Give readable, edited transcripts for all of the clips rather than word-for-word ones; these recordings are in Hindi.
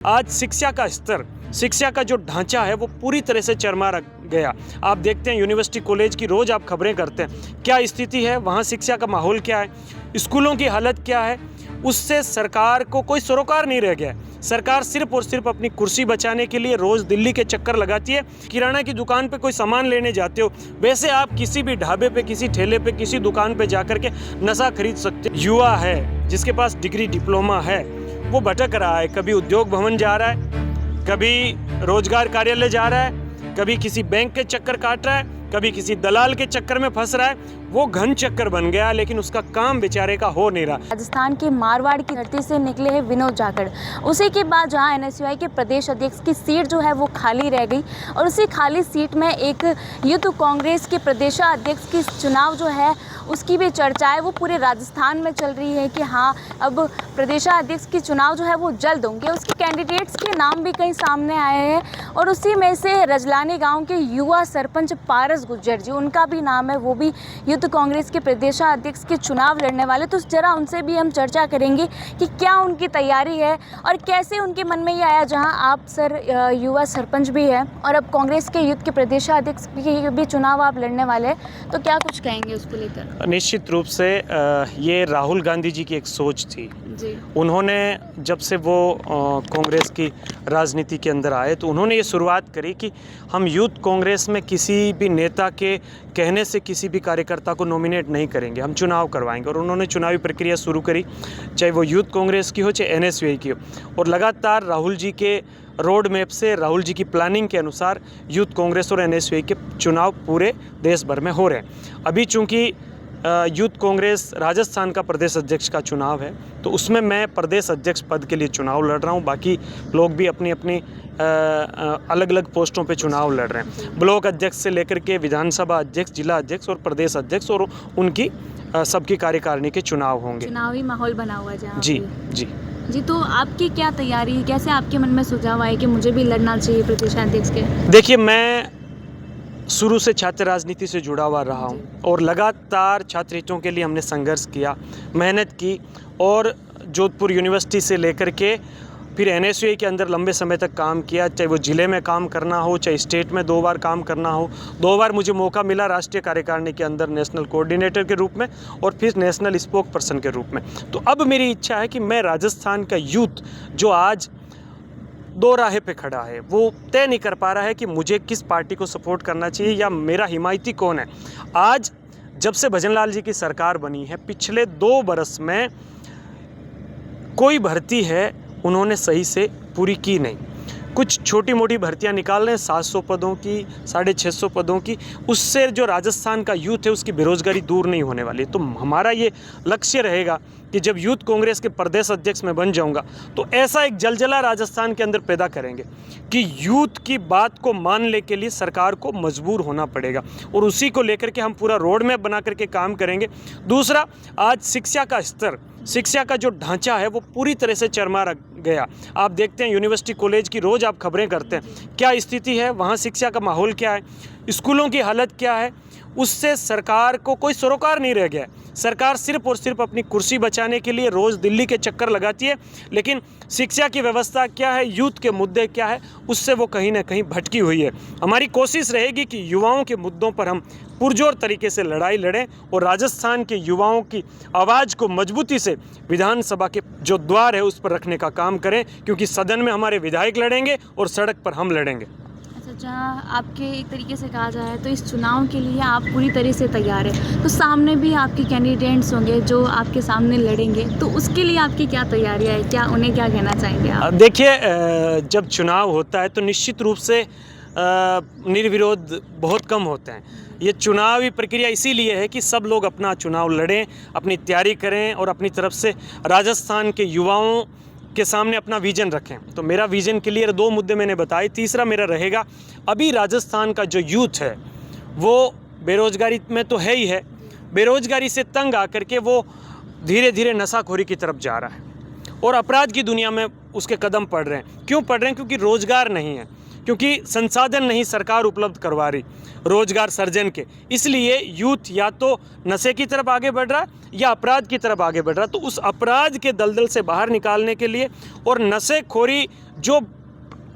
आज शिक्षा का स्तर, शिक्षा का जो ढांचा है वो पूरी तरह से चरमरा गया। आप देखते हैं यूनिवर्सिटी कॉलेज की रोज़ आप खबरें करते हैं, क्या स्थिति है वहाँ, शिक्षा का माहौल क्या है, स्कूलों की हालत क्या है। उससे सरकार को कोई सरोकार नहीं रह गया है। सरकार सिर्फ और सिर्फ अपनी कुर्सी बचाने के लिए रोज़ दिल्ली के चक्कर लगाती है। किराना की दुकान पे कोई सामान लेने जाते हो, वैसे आप किसी भी ढाबे पे, किसी ठेले पे, किसी दुकान पे जाकर के नशा खरीद सकते हो। युवा है जिसके पास डिग्री डिप्लोमा है वो भटक रहा है, कभी उद्योग भवन जा रहा है, कभी रोजगार कार्यालय जा रहा है, कभी किसी बैंक के चक्कर काट रहा है, कभी किसी दलाल के चक्कर में फंस रहा है। वो घन चक्कर बन गया, लेकिन उसका काम बेचारे का हो नहीं रहा। राजस्थान के मारवाड़ की धरती से निकले हैं विनोद जाखड़। उसी के बाद जहां एनएसयूआई के प्रदेश अध्यक्ष की सीट जो है वो खाली रह गई और उसी खाली सीट में एक यूथ कांग्रेस के प्रदेशाध्यक्ष की चुनाव जो है उसकी भी चर्चा है, वो पूरे राजस्थान में चल रही है कि हाँ अब प्रदेशाध्यक्ष की चुनाव जो है वो जल्द होंगे। उसके कैंडिडेट्स के नाम भी कहीं सामने आए हैं और उसी में से रजलानी गांव के युवा सरपंच पारस गुज्जर जी, उनका भी नाम है, वो भी यूथ कांग्रेस के प्रदेशाध्यक्ष के चुनाव लड़ने वाले। तो जरा उनसे भी हम चर्चा करेंगे कि क्या उनकी तैयारी है और कैसे उनके मन में ये आया, जहाँ आप सर युवा सरपंच भी है और अब कांग्रेस के यूथ के प्रदेशाध्यक्ष की भी चुनाव आप लड़ने वाले हैं, तो क्या कुछ कहेंगे उसको लेकर? निश्चित रूप से ये राहुल गांधी जी की एक सोच थी जी। उन्होंने जब से वो कांग्रेस की राजनीति के अंदर आए तो उन्होंने ये शुरुआत करी कि हम यूथ कांग्रेस में किसी भी नेता के कहने से किसी भी कार्यकर्ता को नॉमिनेट नहीं करेंगे, हम चुनाव करवाएंगे। और उन्होंने चुनावी प्रक्रिया शुरू करी, चाहे वो यूथ कांग्रेस की हो चाहे एनएसयूआई की हो। और लगातार राहुल जी के रोड मैप से, राहुल जी की प्लानिंग के अनुसार यूथ कांग्रेस और एनएसयूआई के चुनाव पूरे देश भर में हो रहे हैं। अभी चूँकि यूथ कांग्रेस राजस्थान का प्रदेश अध्यक्ष का चुनाव है तो उसमें मैं प्रदेश अध्यक्ष पद के लिए चुनाव लड़ रहा हूं। बाकी लोग भी अपनी अपनी अलग अलग पोस्टों पे चुनाव लड़ रहे हैं। ब्लॉक अध्यक्ष से लेकर के विधानसभा अध्यक्ष, जिला अध्यक्ष और प्रदेश अध्यक्ष, और उनकी सबकी कार्यकारिणी के चुनाव होंगे। चुनावी माहौल बना हुआ है जी जी जी। तो आपकी क्या तैयारी है, कैसे आपके मन में सुझाव आए कि मुझे भी लड़ना चाहिए प्रदेशाध्यक्ष के? देखिए, मैं शुरू से छात्र राजनीति से जुड़ा हुआ रहा हूँ और लगातार छात्र हितों के लिए हमने संघर्ष किया, मेहनत की। और जोधपुर यूनिवर्सिटी से लेकर के फिर एनएसयूआई के अंदर लंबे समय तक काम किया, चाहे वो ज़िले में काम करना हो, चाहे स्टेट में 2 बार काम करना हो। 2 बार मुझे मौका मिला राष्ट्रीय कार्यकारिणी के अंदर नेशनल कोऑर्डिनेटर के रूप में और फिर नेशनल स्पोक पर्सन के रूप में। तो अब मेरी इच्छा है कि मैं राजस्थान का यूथ जो आज 2 राहे पे खड़ा है, वो तय नहीं कर पा रहा है कि मुझे किस पार्टी को सपोर्ट करना चाहिए या मेरा हिमायती कौन है। आज जब से भजनलाल जी की सरकार बनी है, पिछले 2 बरस में कोई भर्ती है उन्होंने सही से पूरी की नहीं। कुछ छोटी मोटी भर्तियां निकाल रहे हैं, 700 पदों की, 650 पदों की। उससे जो राजस्थान का यूथ है उसकी बेरोजगारी दूर नहीं होने वाली। तो हमारा ये लक्ष्य रहेगा कि जब यूथ कांग्रेस के प्रदेश अध्यक्ष में बन जाऊंगा तो ऐसा एक जलजला राजस्थान के अंदर पैदा करेंगे कि यूथ की बात को मानने के लिए सरकार को मजबूर होना पड़ेगा और उसी को लेकर के हम पूरा रोड मैप बना करके काम करेंगे। दूसरा, आज शिक्षा का स्तर, शिक्षा का जो ढांचा है वो पूरी तरह से चरमरा गया। आप देखते हैं यूनिवर्सिटी कॉलेज की रोज़ आप खबरें करते हैं, क्या स्थिति है वहाँ, शिक्षा का माहौल क्या है, स्कूलों की हालत क्या है। उससे सरकार को कोई सरोकार नहीं रह गया है। सरकार सिर्फ और सिर्फ अपनी कुर्सी बचाने के लिए रोज़ दिल्ली के चक्कर लगाती है, लेकिन शिक्षा की व्यवस्था क्या है, यूथ के मुद्दे क्या है, उससे वो कहीं ना कहीं भटकी हुई है। हमारी कोशिश रहेगी कि युवाओं के मुद्दों पर हम पुरजोर तरीके से लड़ाई लड़ें और राजस्थान के युवाओं की आवाज़ को मजबूती से विधानसभा के जो द्वार है उस पर रखने का काम करें, क्योंकि सदन में हमारे विधायक लड़ेंगे और सड़क पर हम लड़ेंगे। जहाँ आपके एक तरीके से कहा जाए तो इस चुनाव के लिए आप पूरी तरह से तैयार है, तो सामने भी आपके कैंडिडेट्स होंगे जो आपके सामने लड़ेंगे, तो उसके लिए आपकी क्या तैयारियाँ है, क्या उन्हें क्या कहना चाहेंगे आप? देखिए, जब चुनाव होता है तो निश्चित रूप से निर्विरोध बहुत कम होते हैं। ये चुनावी प्रक्रिया इसीलिए है कि सब लोग अपना चुनाव लड़ें, अपनी तैयारी करें और अपनी तरफ से राजस्थान के युवाओं के सामने अपना विजन रखें। तो मेरा विजन क्लियर, 2 मुद्दे मैंने बताए। तीसरा मेरा रहेगा, अभी राजस्थान का जो यूथ है वो बेरोजगारी में तो है ही है, बेरोजगारी से तंग आकर के वो धीरे धीरे नशाखोरी की तरफ जा रहा है और अपराध की दुनिया में उसके कदम पड़ रहे हैं। क्यों पड़ रहे हैं? क्योंकि रोजगार नहीं है, क्योंकि संसाधन नहीं सरकार उपलब्ध करवा रही रोजगार सर्जन के, इसलिए यूथ या तो नशे की तरफ आगे बढ़ रहा है या अपराध की तरफ आगे बढ़ रहा है। तो उस अपराध के दलदल से बाहर निकालने के लिए और नशेखोरी, जो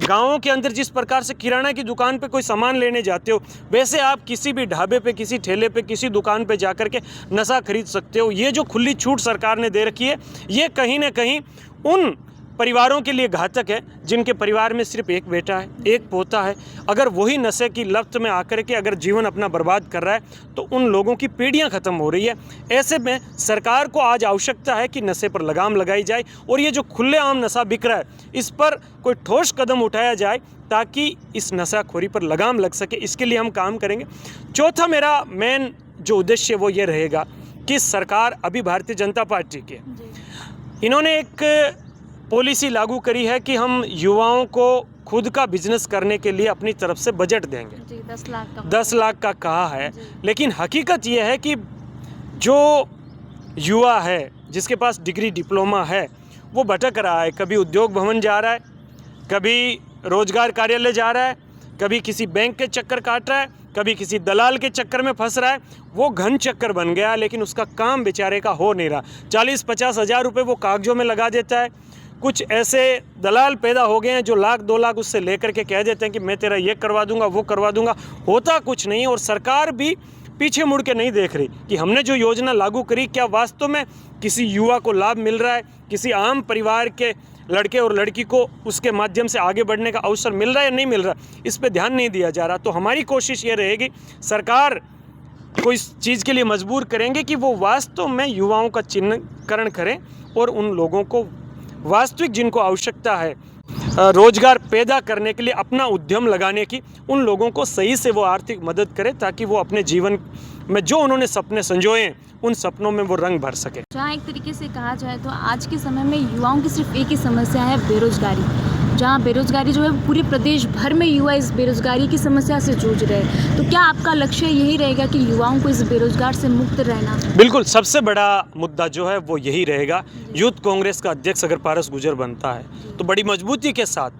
गाँवों के अंदर जिस प्रकार से किराना की दुकान पे कोई सामान लेने जाते हो, वैसे आप किसी भी ढाबे पे, किसी ठेले पे, किसी दुकान पे जाकर के नशा खरीद सकते हो। ये जो खुली छूट सरकार ने दे रखी है, ये कहीं ना कहीं उन परिवारों के लिए घातक है जिनके परिवार में सिर्फ एक बेटा है, एक पोता है। अगर वही नशे की लत में आकर के अगर जीवन अपना बर्बाद कर रहा है तो उन लोगों की पीढ़ियां ख़त्म हो रही है। ऐसे में सरकार को आज आवश्यकता है कि नशे पर लगाम लगाई जाए और ये जो खुलेआम नशा बिक रहा है, इस पर कोई ठोस कदम उठाया जाए ताकि इस नशाखोरी पर लगाम लग सके। इसके लिए हम काम करेंगे। चौथा मेरा मेन जो उद्देश्य वो ये रहेगा कि सरकार अभी भारतीय जनता पार्टी की है, इन्होंने एक पॉलिसी लागू करी है कि हम युवाओं को खुद का बिजनेस करने के लिए अपनी तरफ से बजट देंगे। जी, 10 लाख का कहा है, लेकिन हकीकत यह है कि जो युवा है जिसके पास डिग्री डिप्लोमा है वो भटक रहा है। कभी उद्योग भवन जा रहा है, कभी रोजगार कार्यालय जा रहा है, कभी किसी बैंक के चक्कर काट रहा है, कभी किसी दलाल के चक्कर में फंस रहा है। वो घन चक्कर बन गया, लेकिन उसका काम बेचारे का हो नहीं रहा। 40-50 हज़ार रुपये वो कागजों में लगा देता है। कुछ ऐसे दलाल पैदा हो गए हैं जो 1-2 लाख उससे लेकर के कह देते हैं कि मैं तेरा ये करवा दूंगा, वो करवा दूंगा। होता कुछ नहीं, और सरकार भी पीछे मुड़ के नहीं देख रही कि हमने जो योजना लागू करी क्या वास्तव में किसी युवा को लाभ मिल रहा है, किसी आम परिवार के लड़के और लड़की को उसके माध्यम से आगे बढ़ने का अवसर मिल रहा है या नहीं मिल रहा, इस पर ध्यान नहीं दिया जा रहा। तो हमारी कोशिश ये रहेगी, सरकार को इस चीज़ के लिए मजबूर करेंगे कि वो वास्तव में युवाओं का चिन्हकरण करें और उन लोगों को वास्तविक जिनको आवश्यकता है रोजगार पैदा करने के लिए अपना उद्यम लगाने की, उन लोगों को सही से वो आर्थिक मदद करे ताकि वो अपने जीवन में जो उन्होंने सपने संजोए हैं उन सपनों में वो रंग भर सके। जहाँ एक तरीके से कहा जाए तो आज के समय में युवाओं की सिर्फ एक ही समस्या है, बेरोजगारी। जहाँ बेरोजगारी जो है पूरे प्रदेश भर में युवा इस बेरोजगारी की समस्या से जूझ रहे हैं। तो क्या आपका लक्ष्य यही रहेगा कि युवाओं को इस बेरोजगार से मुक्त रहना? बिल्कुल, सबसे बड़ा मुद्दा जो है वो यही रहेगा। यूथ कांग्रेस का अध्यक्ष अगर पारस गुर्जर बनता है तो बड़ी मजबूती के साथ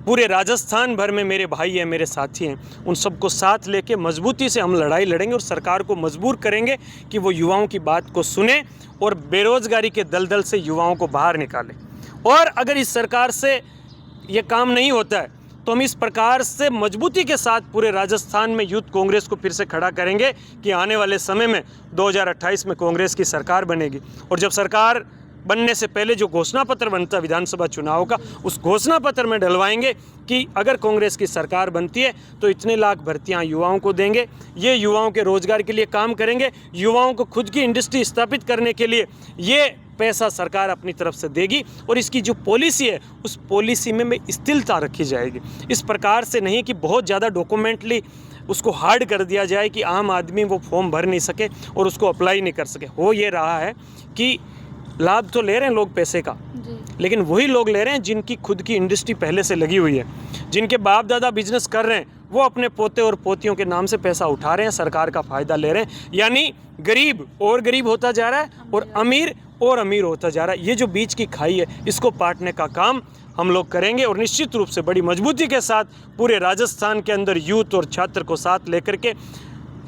पूरे राजस्थान भर में मेरे भाई हैं, मेरे साथी हैं, उन सबको साथ लेके मजबूती से हम लड़ाई लड़ेंगे और सरकार को मजबूर करेंगे कि वो युवाओं की बात को सुने और बेरोजगारी के दलदल से युवाओं को बाहर निकाले। और अगर इस सरकार से ये काम नहीं होता है तो हम इस प्रकार से मजबूती के साथ पूरे राजस्थान में यूथ कांग्रेस को फिर से खड़ा करेंगे कि आने वाले समय में 2028 में कांग्रेस की सरकार बनेगी। और जब सरकार बनने से पहले जो घोषणा पत्र बनता है विधानसभा चुनाव का, उस घोषणा पत्र में डलवाएंगे कि अगर कांग्रेस की सरकार बनती है तो इतने लाख भर्तियां युवाओं को देंगे, ये युवाओं के रोजगार के लिए काम करेंगे, युवाओं को खुद की इंडस्ट्री स्थापित करने के लिए ये पैसा सरकार अपनी तरफ से देगी और इसकी जो पॉलिसी है उस पॉलिसी में स्थिरता रखी जाएगी। इस प्रकार से नहीं कि बहुत ज़्यादा डॉक्यूमेंटली उसको हार्ड कर दिया जाए कि आम आदमी वो फॉर्म भर नहीं सके और उसको अप्लाई नहीं कर सके। हो ये रहा है कि लाभ तो ले रहे हैं लोग पैसे का, लेकिन वही लोग ले रहे हैं जिनकी खुद की इंडस्ट्री पहले से लगी हुई है, जिनके बाप दादा बिजनेस कर रहे हैं, वो अपने पोते और पोतियों के नाम से पैसा उठा रहे हैं, सरकार का फ़ायदा ले रहे हैं। यानी गरीब और गरीब होता जा रहा है और अमीर और अमीर होता जा रहा है। ये जो बीच की खाई है इसको पाटने का काम हम लोग करेंगे और निश्चित रूप से बड़ी मजबूती के साथ पूरे राजस्थान के अंदर यूथ और छात्र को साथ लेकर के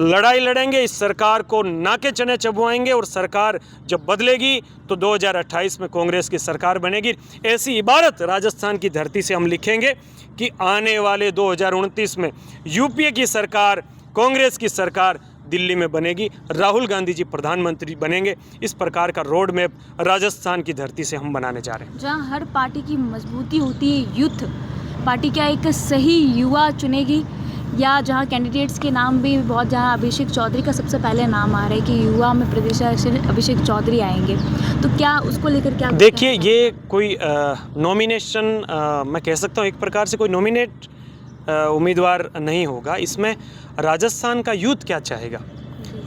लड़ाई लड़ेंगे। इस सरकार को नाके चने चबवाएंगे और सरकार जब बदलेगी तो 2028 में कांग्रेस की सरकार बनेगी। ऐसी इबारत राजस्थान की धरती से हम लिखेंगे कि आने वाले 2029 में यूपीए की सरकार, कांग्रेस की सरकार दिल्ली में बनेगी, राहुल गांधी जी प्रधानमंत्री बनेंगे। इस प्रकार का रोड मैप राजस्थान की धरती से हम बनाने जा रहे हैं। जहाँ हर पार्टी की मजबूती होती है यूथ, पार्टी क्या एक सही युवा चुनेगी या जहाँ कैंडिडेट्स के नाम भी बहुत, जहाँ अभिषेक चौधरी का सबसे पहले नाम आ रहा है कि युवा में प्रदेशाध्यक्ष अभिषेक चौधरी आएंगे, तो क्या उसको लेकर क्या? देखिए, ये कोई नॉमिनेशन मैं कह सकता हूँ एक प्रकार से कोई नॉमिनेट उम्मीदवार नहीं होगा। इसमें राजस्थान का यूथ क्या चाहेगा,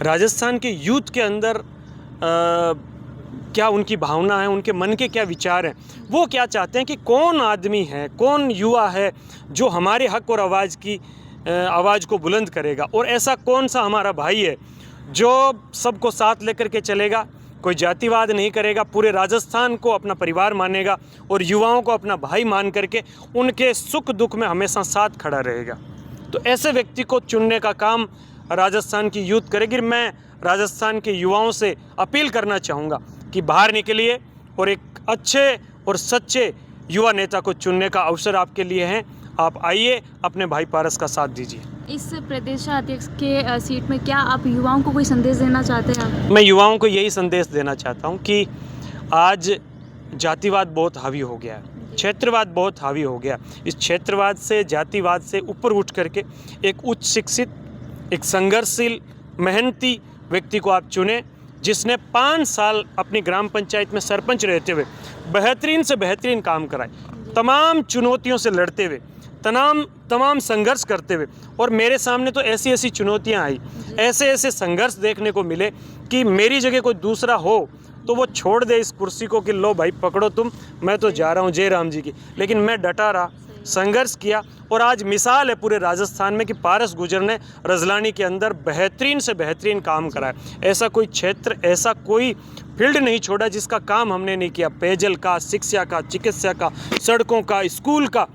राजस्थान के यूथ के अंदर क्या उनकी भावना है, उनके मन के क्या विचार हैं, वो क्या चाहते हैं कि कौन आदमी है, कौन युवा है जो हमारे हक और आवाज़ को बुलंद करेगा, और ऐसा कौन सा हमारा भाई है जो सबको साथ लेकर के चलेगा, कोई जातिवाद नहीं करेगा, पूरे राजस्थान को अपना परिवार मानेगा और युवाओं को अपना भाई मान करके उनके सुख दुख में हमेशा साथ खड़ा रहेगा। तो ऐसे व्यक्ति को चुनने का काम राजस्थान की यूथ करेगी। मैं राजस्थान के युवाओं से अपील करना चाहूँगा कि बाहर निकलिए और एक अच्छे और सच्चे युवा नेता को चुनने का अवसर आपके लिए है। आप आइए, अपने भाई पारस का साथ दीजिए। इस प्रदेशाध्यक्ष के सीट में क्या आप युवाओं को कोई संदेश देना चाहते हैं आप? मैं युवाओं को यही संदेश देना चाहता हूँ कि आज जातिवाद बहुत हावी हो गया है, क्षेत्रवाद बहुत हावी हो गया। इस क्षेत्रवाद से, जातिवाद से ऊपर उठ करके एक उच्च शिक्षित, एक संघर्षशील, मेहनती व्यक्ति को आप चुने, जिसने 5 साल अपनी ग्राम पंचायत में सरपंच रहते हुए बेहतरीन से बेहतरीन काम कराए, तमाम चुनौतियों से लड़ते हुए, तमाम संघर्ष करते हुए। और मेरे सामने तो ऐसी ऐसी चुनौतियां आई, ऐसे ऐसे संघर्ष देखने को मिले कि मेरी जगह कोई दूसरा हो तो वो छोड़ दे इस कुर्सी को कि लो भाई पकड़ो तुम, मैं तो जा रहा हूँ जय राम जी की। लेकिन मैं डटा रहा, संघर्ष किया और आज मिसाल है पूरे राजस्थान में कि पारस गुर्जर ने रजलानी के अंदर बेहतरीन से बेहतरीन काम कराया। ऐसा कोई क्षेत्र, ऐसा कोई फील्ड नहीं छोड़ा जिसका काम हमने नहीं किया। पेयजल का, शिक्षा का, चिकित्सा का, सड़कों का, स्कूल का,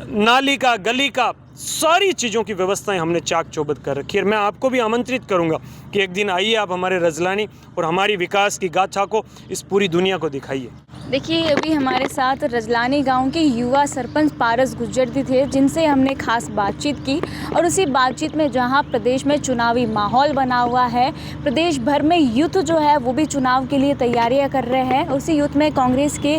नाली का, गली का, सारी चीज़ों की व्यवस्थाएं हमने चाक चौबंद कर रखी है। मैं आपको भी आमंत्रित करूंगा कि एक दिन आइए आप हमारे रजलानी और हमारी विकास की गाथा को इस पूरी दुनिया को दिखाइए। देखिए, अभी हमारे साथ रजलानी गांव के युवा सरपंच पारस गुर्जर जी थे, जिनसे हमने खास बातचीत की। और उसी बातचीत में जहां प्रदेश में चुनावी माहौल बना हुआ है, प्रदेश भर में यूथ जो है वो भी चुनाव के लिए तैयारियां कर रहे हैं। उसी यूथ में कांग्रेस के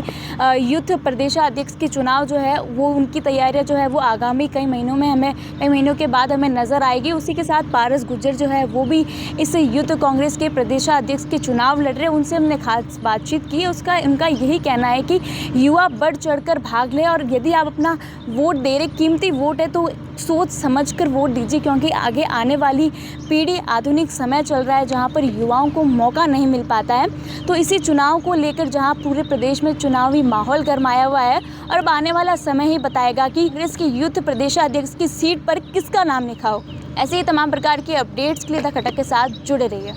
यूथ प्रदेशाध्यक्ष के चुनाव जो है वो, उनकी तैयारियां जो है वो आगामी कई महीनों के बाद हमें नज़र आएगी। उसी के साथ पारस गुर्जर जो है वो भी इस यूथ कांग्रेस के प्रदेशाध्यक्ष के चुनाव लड़ रहे हैं। उनसे हमने खास बातचीत की। उनका यही कहना है कि युवा बढ़ चढ़कर भाग ले, और यदि आप अपना वोट दे रहे, कीमती वोट है, तो सोच समझकर वोट दीजिए, क्योंकि आगे आने वाली पीढ़ी, आधुनिक समय चल रहा है जहां पर युवाओं को मौका नहीं मिल पाता है। तो इसी चुनाव को लेकर जहां पूरे प्रदेश में चुनावी माहौल गरमाया हुआ है, और अब आने वाला समय ही बताएगा कि कांग्रेस के यूथ प्रदेशाध्यक्ष की सीट पर किसका नाम लिखा हो। ऐसे ही तमाम प्रकार की अपडेट्स के लिए द खटक के साथ जुड़े रहिए।